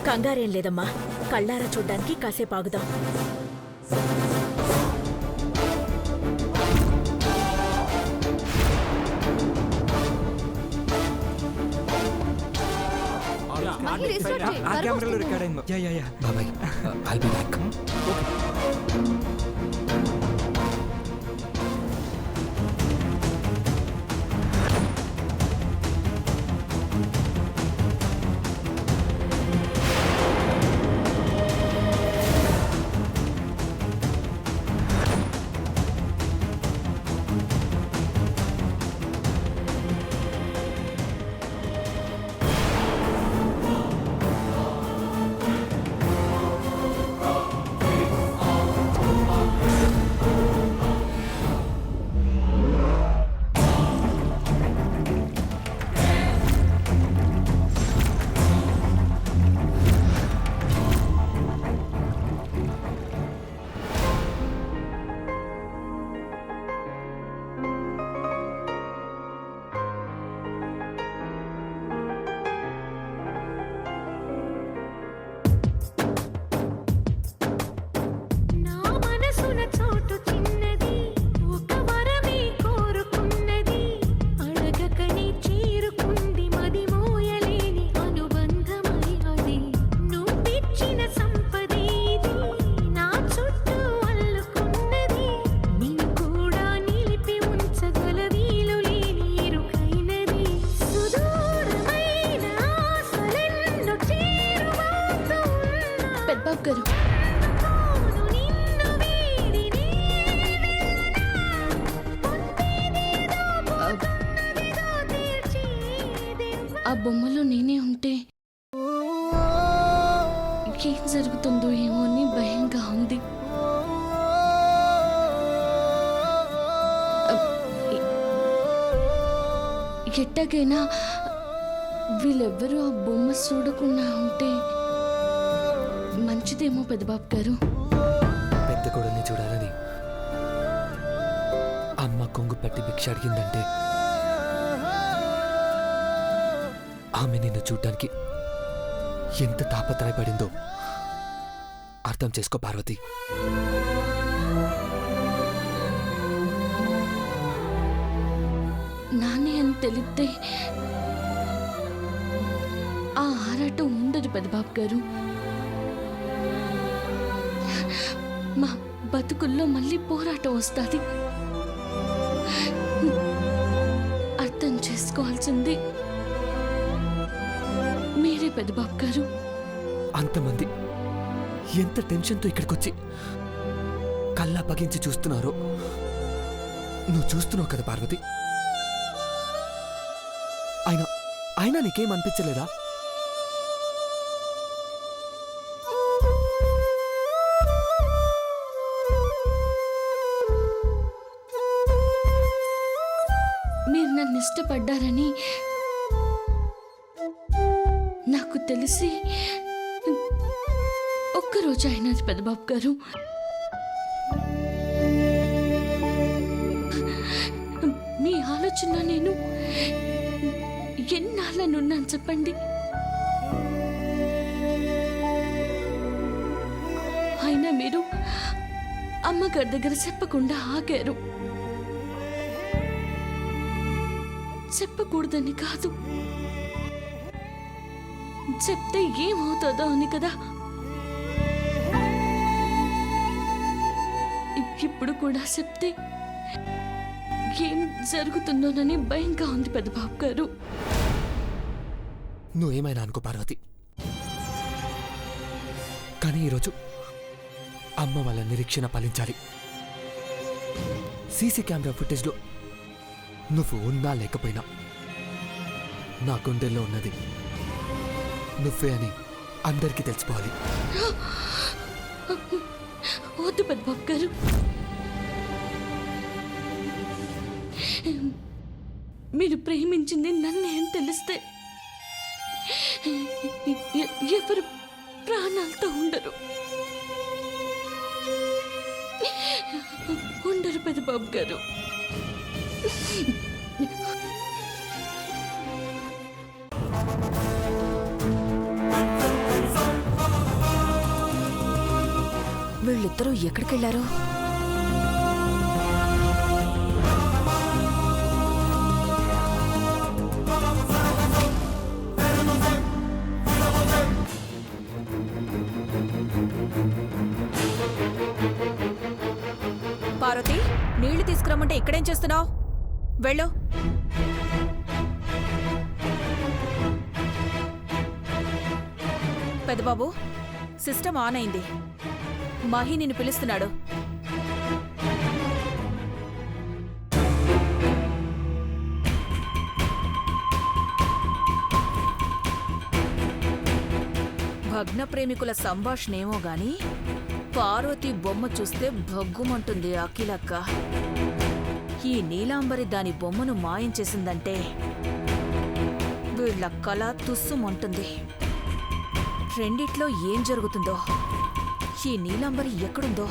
కంగారేం లేదమ్మా, కళ్ళారా చూడ్డానికి కాసేపు ఆగుదాం. బాబాయ్ I'll be back. గారు ఆ బొమ్మలో నేనే ఉంటే ఏం జరుగుతుందో ఏమో అని భయంగా ఉంది. ఎట్టగైనా వీళ్ళెవ్వరూ ఆ బొమ్మ చూడకుండా ఉంటే మంచిదేమో పెద్దబాబు గారు. పెద్ద కొడుల్ని చూడాలని అమ్మ కొంగు పట్టి భిక్ష అడిగిందంటే ఆమె నిన్ను చూడ్డానికి ఎంత తాపత్రయపడిందో అర్థం చేసుకో పార్వతి. నానే అని తెలిస్తే ఆ ఆరాటం ఉండదు పెద్దబాబు గారు. మా బతుకుల్లో మళ్ళీ పోరాటం వస్తుంది. అర్థం చేసుకోవాల్సింది మీరే పెద్దబాబు గారు. అంతమంది ఎంత టెన్షన్తో ఇక్కడికొచ్చి కళ్ళా పగించి చూస్తున్నారో నువ్వు చూస్తున్నావు కదా పార్వతి. అయినా నీకేం అనిపించలేదా? మీరు నన్ను ఇష్టపడ్డారని నాకు తెలిసి ఒక్కరోజు అయినది పెద్దబాబు గారు. మీ ఆలోచన నేను ఎన్నాళ్ళనున్నాను చెప్పండి. అయినా మీరు అమ్మగారి దగ్గర చెప్పకుండా ఆగారు. చెప్పకూడదని కాదు, చెప్తే ఏమవుతుందో అని కదా. ఇప్పుడు కూడా చెప్తే ఏం జరుగుతుందోనని భయంగా ఉంది పెద్దబాబు గారు. నువ్వేమైనా అనుకో పార్వతి, కానీ ఈరోజు అమ్మ వాళ్ళ నిరీక్షణ ఫలించాలి. సీసీ కెమెరా ఫుటేజ్లో నువ్వు ఉన్నా లేకపోయినా నా గుండెల్లో ఉన్నది నువ్వే అని అందరికీ తెలిసిపోవాలి. వద్దు పెద్దబాబు గారు, మీరు ప్రేమించింది నన్నే అని తెలిస్తే ఎవరు ప్రాణాలతో ఉండరు పెద్దబాబు గారు. వీళ్ళిద్దరూ ఎక్కడికెళ్లారు? పార్వతి, నీళ్లు తీసుకురమ్మంటే ఇక్కడేం చేస్తున్నావు? వెళ్ళు. పెద్దబాబు, సిస్టమ్ ఆన్ అయింది. మహి నిన్ను పిలుస్తున్నాడు. భగ్న ప్రేమికుల సంభాషణేమో గాని పార్వతి బొమ్మ చూస్తే భగ్గుమంటుంది అఖిలక్క. ఈ నీలాంబరి దాని బొమ్మను మాయం చేసిందంటే వీళ్ళ కళ తుస్సుమంటుంది. రెండిట్లో ఏం జరుగుతుందో, ఈ నీలాంబరి ఎక్కడుందో.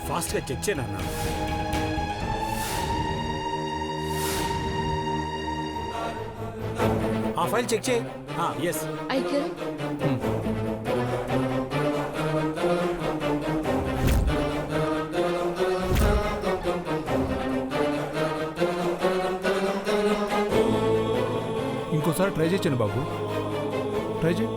ఫాస్ట్గా చెక్ చేయనా? ఆ ఫైల్ చెక్ చేయి. ఎస్. ఐగర్ ఇంకోసారి ట్రై చేయను బాబు, ట్రై చేయి.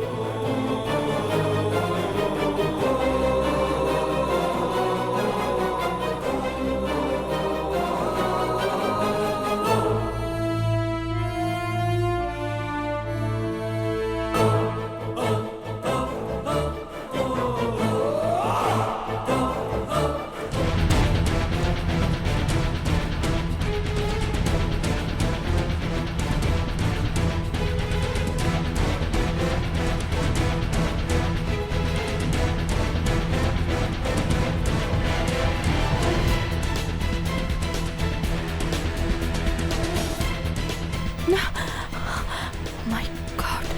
My God.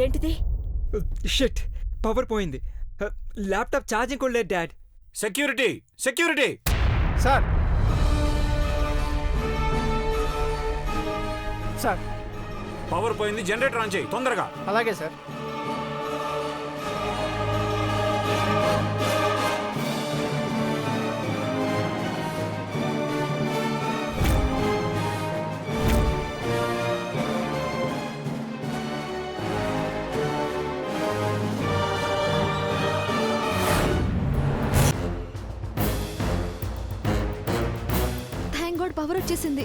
ఏంటిది? షిట్, పవర్ పోయింది. ల్యాప్టాప్ ఛార్జింగ్ కూడా లేదు dad. Security, security. Sir, sir, power పోయింది, జనరేటర్ ఆన్ చేయి తొందరగా. అలాగే సార్. థ్యాంక్ గాడ్ పవర్ వచ్చేసింది.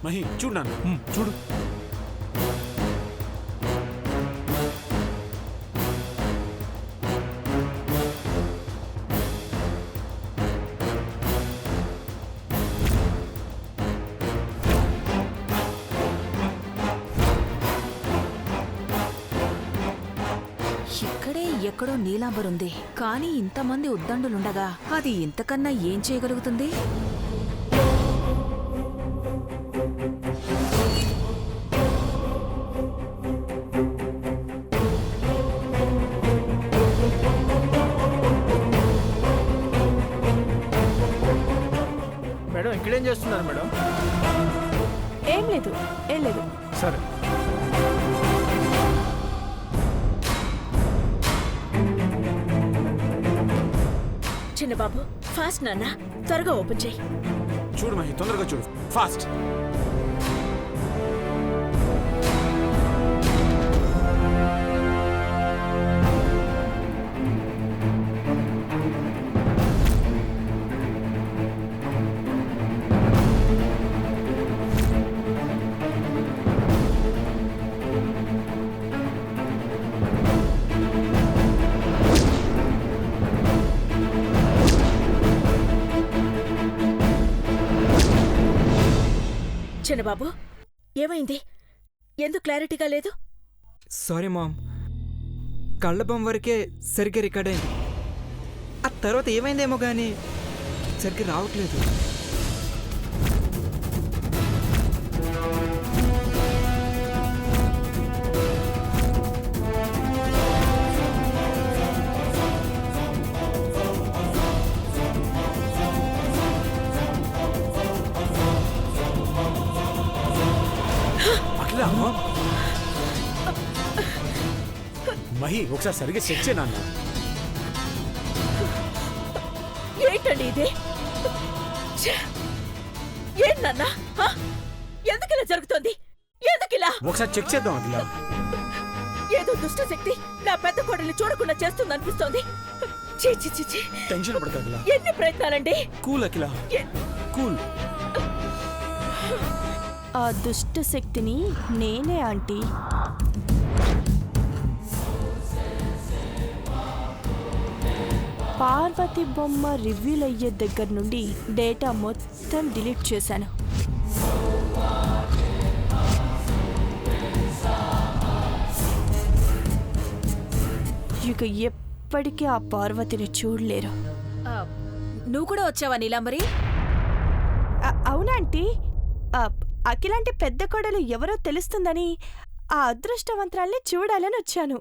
మహి చూడన్నాను. చూడు. ఎక్కడో నీలాంబరుంది. కానీ ఇంతమంది ఉద్దండులుండగా అది ఇంతకన్నా ఏం చేయగలుగుతుంది? మేడం ఇక్కడేం చేస్తున్నారు మేడం? ఏం లేదు, ఏం లేదు. సరే. చిన్నబాబు ఫాస్ట్ నాన్న, త్వరగా ఓపెన్ చేయి. చూడు మహి, తొందరగా చూడు, ఫాస్ట్. చిన్నబాబు ఏమైంది? ఎందుకు క్లారిటీగా లేదు? సారీ మామ్, కళ్ళబొమ్మ వరకే సరిగ్గా రికార్డ్ అయింది. ఆ తర్వాత ఏమైందేమో కానీ సరిగ్గా రావట్లేదు. అఖిల, మహి ఒకసారి సరిగ్గా చెక్ చేయి నాన్న. ఏంటండి ఇది? ఏంటన్నా? ఎందుకు ఇలా జరుగుతోంది? ఎందుకు ఇలా? ఒకసారి చెక్ చేద్దాం అఖిల. ఏదో దుష్ట శక్తి నా పెద్ద కోడల్ని చూడకుండా చేస్తుంది అనిపిస్తోంది. చీ చీ చీ చీ. టెన్షన్ పడక అఖిల. ఎన్ని ప్రయత్నాలండి? కూల్ అఖిల, కూల్. ఆ దుష్ట శక్తిని నేనే ఆంటీ. పార్వతి బొమ్మ రివ్యూలు అయ్యే దగ్గర నుండి డేటా మొత్తం డిలీట్ చేశాను. ఇక ఎప్పటికీ ఆ పార్వతిని చూడలేరు. నువ్వు కూడా వచ్చావా నీలాంబరి? అవునాంటీ, అఖిలాంటి పెద్ద కోడలు ఎవరో తెలుస్తుందని ఆ అదృష్టవంతరాల్ని చూడాలని వచ్చాను.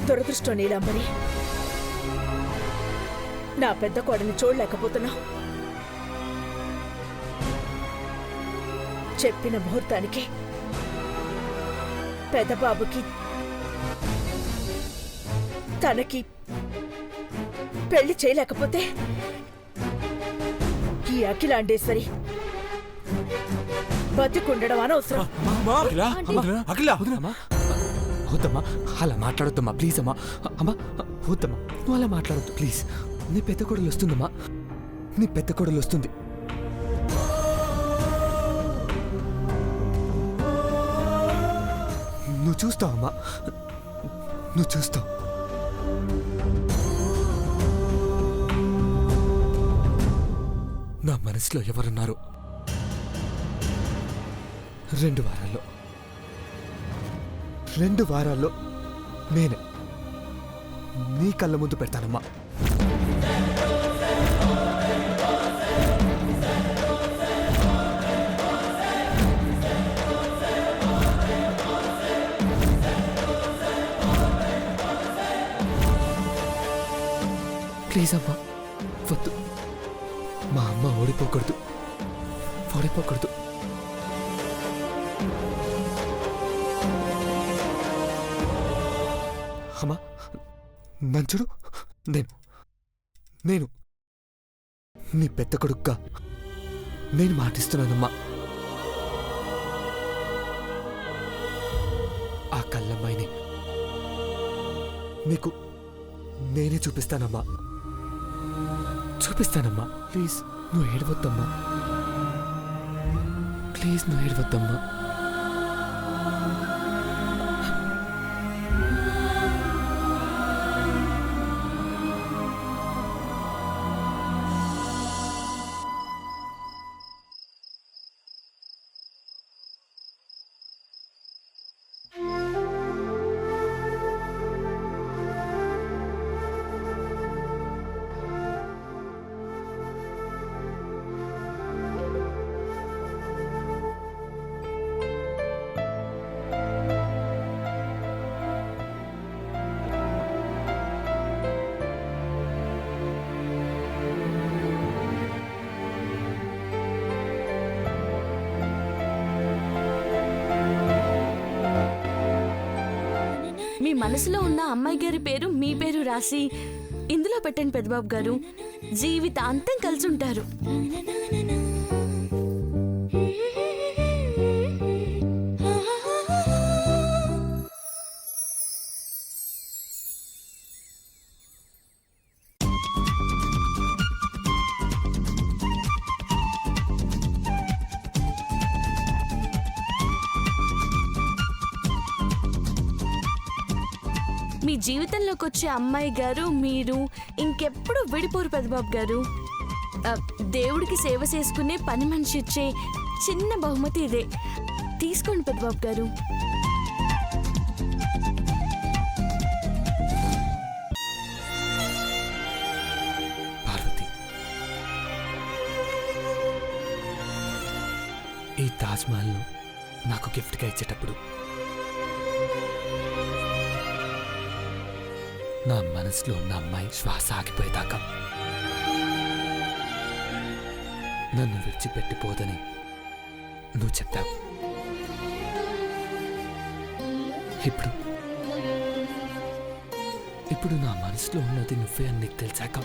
దురదృష్టం నీలాంబరి, నా పెద్ద కోడని చూడలేకపోతున్నా. చెప్పిన ముహూర్తానికి పెద్దబాబుకి తనకి పెళ్లి చేయలేకపోతే ఈ అఖిలాండేశ్వరి బతికుండడం అనవసరం. అఖిల, అఖిల, వద్దమ్మా, అలా మాట్లాడొద్దమ్మా, ప్లీజ్ అమ్మా. అమ్మా వద్దమ్మా, నువ్వు అలా మాట్లాడొద్దు ప్లీజ్. నీ పెద్ద కొడలు వస్తుందమ్మా, నీ పెద్ద కొడలు వస్తుంది. నువ్వు చూస్తావమ్మా, నువ్వు చూస్తావు. నా మనసులో ఎవరున్నారు? 2 వారాల్లో నేనే నీ కళ్ళ ముందు పెడతానమ్మా. ప్లీజ్ అమ్మా, వద్దు. మా అమ్మ ఓడిపోకూడదు. అమ్మా నన్ను చూడు, నేను నీ పెద్ద కొడుకుగా నేను మాటిస్తున్నానమ్మా. మీకు నేనే చూపిస్తానమ్మా. చూపిస్తానమ్మా. ప్లీజ్ నువ్వు ఏడవద్దమ్మా. ప్లీజ్ నువ్వు ఏడవద్దమ్మా. మీ మనసులో ఉన్న అమ్మాయి గారి పేరు మీ పేరు రాసి ఇందులో పెట్టండి పెద్దబాబు గారు. జీవితాంతం కలిసి ఉంటారు. మీ జీవితంలోకి వచ్చే అమ్మాయి గారు మీరు ఇంకెప్పుడు విడిపోరు పెద్దబాబు గారు. దేవుడికి సేవ చేసుకునే పని మనిషి ఇచ్చే చిన్న బహుమతి ఇదే. తీసుకోండి పెద్దబాబు గారు. పార్వతి, ఈ తాజ్మహల్ను నాకు గిఫ్ట్గా ఇచ్చేటప్పుడు నా మనసులో ఉన్న అమ్మాయి శ్వాస ఆగిపోయేదాకా నన్ను విడిచిపెట్టిపోదని నువ్వు చెప్పావు. ఇప్పుడు నా మనసులో ఉన్నది నువ్వే అని నీకు తెలిసాక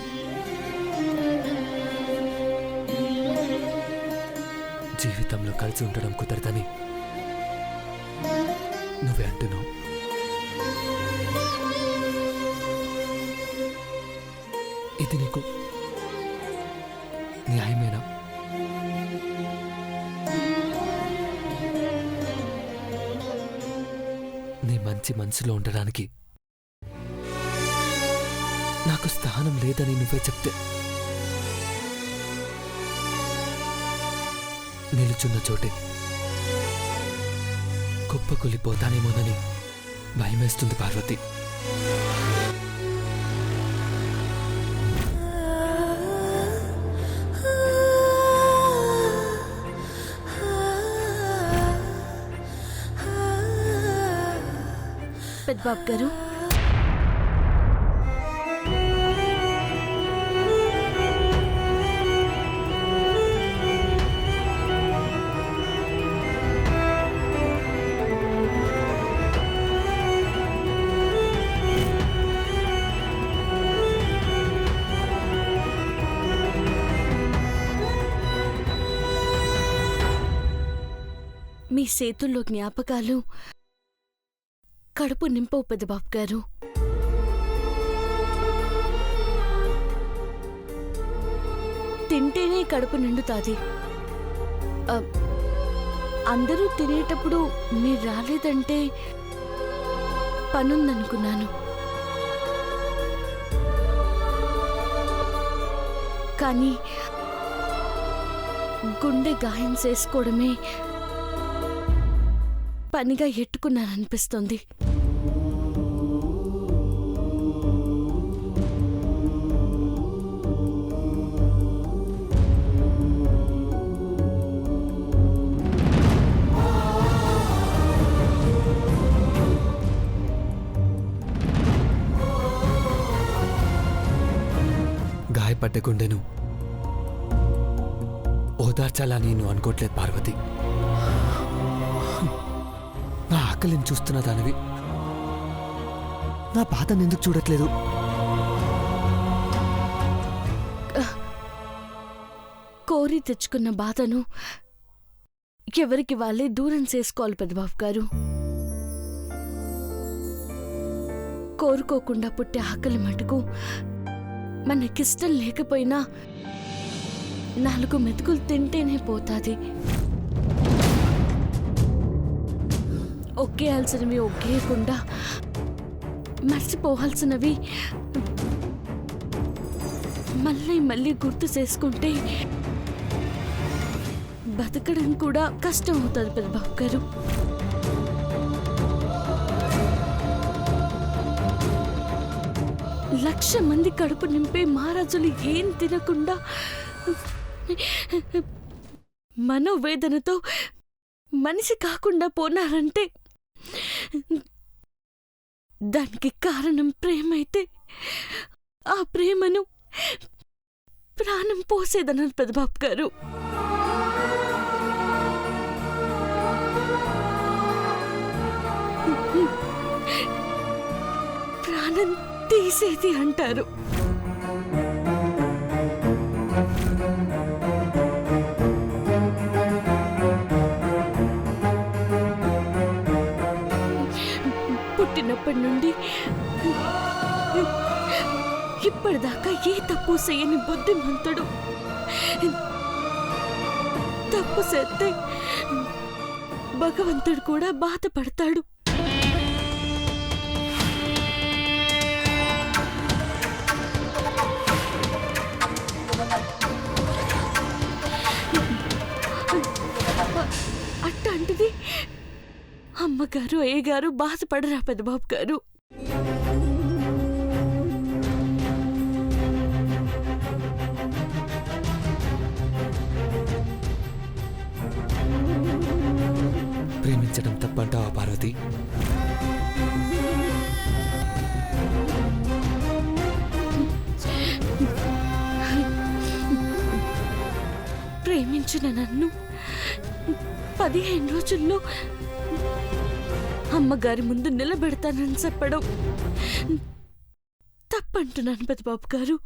జీవితంలో కలిసి ఉండడం కుదరదని నువ్వే అంటున్నావు. ఇది నీకు న్యాయమేనా? నీ మంచి మనసులో ఉండడానికి నాకు స్థానం లేదని నువ్వే చెప్తే నిలుచున్న చోటే కుప్పకూలిపోతానేమోనని భయమేస్తుంది పార్వతి. పెద్దబాబు గారు, మీ చేతుల్లో జ్ఞాపకాలు కడుపు నింపవు పెద్దబాబు గారు. తింటేనే కడుపు నిండుతాది. అందరూ తినేటప్పుడు మీరు రాలేదంటే పనుందనుకున్నాను. కానీ గుండె గాయం చేసుకోవడమే పనిగా ఎట్టుకున్నాననిపిస్తోంది. గాయపడ్డ గుండెను ఓదార్చాలని నువ్వు అనుకోవట్లేదు పార్వతి. నా ఆకలిని చూస్తున్న దానివి నా బాధను ఎందుకు చూడట్లేదు? కోరి తెచ్చుకున్న బాధను ఎవరికి వాళ్ళే దూరం చేసుకోవాలి పెద్దబాబు గారు. కోరుకోకుండా పుట్టే ఆకలి మటుకు మనకిష్టం లేకపోయినా 4 మెతుకులు తింటేనే పోతాది. ఒగ్గేయాల్సినవి ఒగ్గేయకుండా మర్చిపోవాల్సినవి మళ్ళీ మళ్ళీ గుర్తు చేసుకుంటే బతకడం కూడా కష్టం అవుతుంది పెద్దబాబు గారు. లక్ష మంది కడుపు నింపే మహారాజులు ఏం తినకుండా మనోవేదనతో మనిషి కాకుండా పోనారంటే దానికి కారణం ప్రేమైతే ఆ ప్రేమను ప్రాణం పోసేదన్నారు పెద్దబాబు గారు. ప్రాణం తీసేది అంటారు. పుట్టినప్పటి నుండి ఇప్పటిదాకా ఏ తప్పు చేయని బుద్ధిమంతుడు తప్పు చేస్తే భగవంతుడు కూడా బాధపడతాడు. అట్లాంటిది అమ్మగారు అయ్యగారు బాధపడరా పెద్దబాబు గారు? ప్రేమించడం తప్పంటావా పార్వతి? ప్రేమించిన నన్ను 15 రోజుల్లో అమ్మగారి ముందు నిలబెడతానని చెప్పడం తప్పంటున్నాను పెద్దబాబు గారు.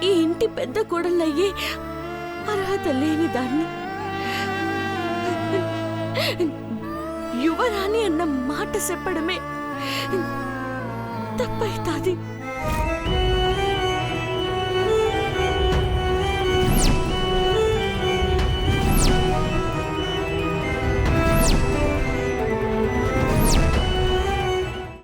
ఈ ఇంటి పెద్ద కోడళ్ళయ్యే అర్హత లేని దాన్ని యువరాణి అన్న మాట చెప్పడమే తప్పైతాది.